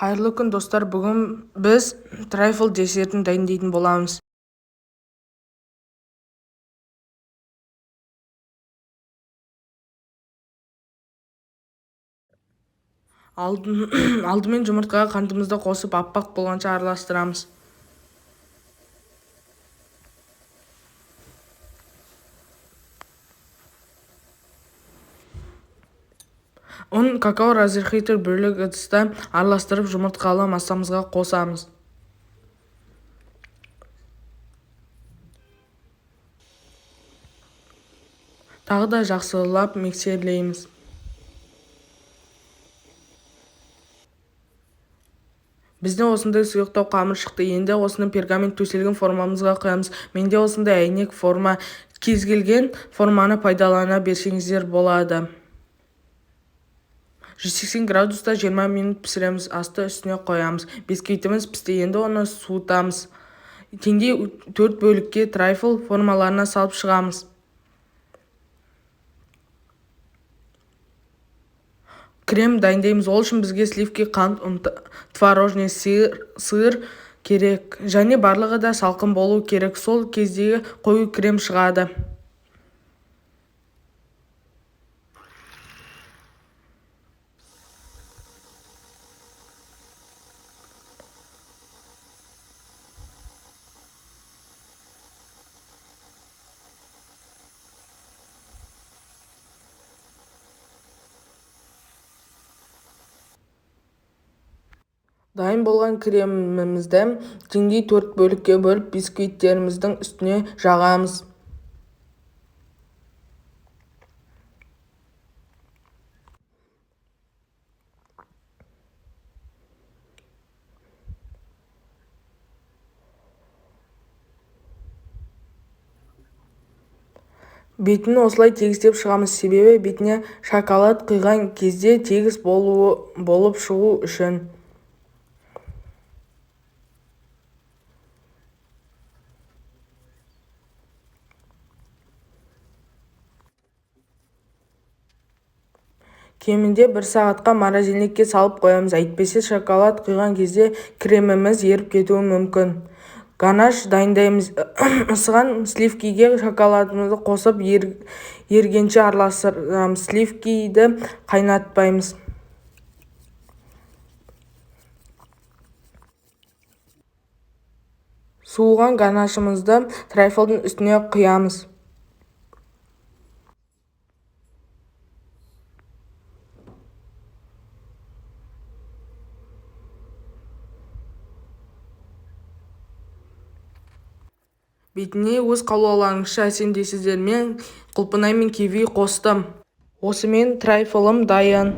Қайырлы күн достар, бүгін біз трайфл десертін дайындайтын боламыз. Алдымен жұмыртқаға қантымызды қосып аппақ болғанша араластырамыз. ұн, какао разрыхлитель бөлек ыдыста араластырып жұмыртқалы массамызға қосамыз. Тағы да жақсылап миксерлейміз. Біздің осындай сұйықтау қамыр шықты. Енді осыны пергамент төселген формамызға құямыз. Менде осындай әйнек форма, кез келген форманы пайдалана берсеңіздер болады. 180 градуста 20 минут пісіреміз. Асты үстіне қоямыз. Бисквитіміз пісті. Енді оны суытамыз. Теңдей 4 бөлікке трайфл формаларына салып шығамыз. Крем дайындаймыз. Ол үшін бізге сливки, қант, творожный сыр керек. Және барлығы да салқын болу керек. Сол кездегі қою крем шығады. Дайын болған кремімізді теңдей 4 бөлікке бөліп бисквиттеріміздің үстіне жағамыз. Бетін осылай тегістеп шығамыз, себебі бетіне шоколад құйған кезде тегіс болып шығу үшін. Кемінде 1 сағатқа морозильникке салып қоямыз. Әйтпесе шоколад құйған кезде креміміз еріп кетуі мүмкін. Ганаш дайындаймыз. Ысыған сливкиге шоколадымызды қосып ергенше араластырамыз. Сливкиді қайнатпаймыз. Суыған ганашымызды трайфлдың үстіне құямыз. Бетіне өз қалауларыңызша әсемдейсіздер. Мен құлпынай мен киви қостым. Осымен трайфлым дайын.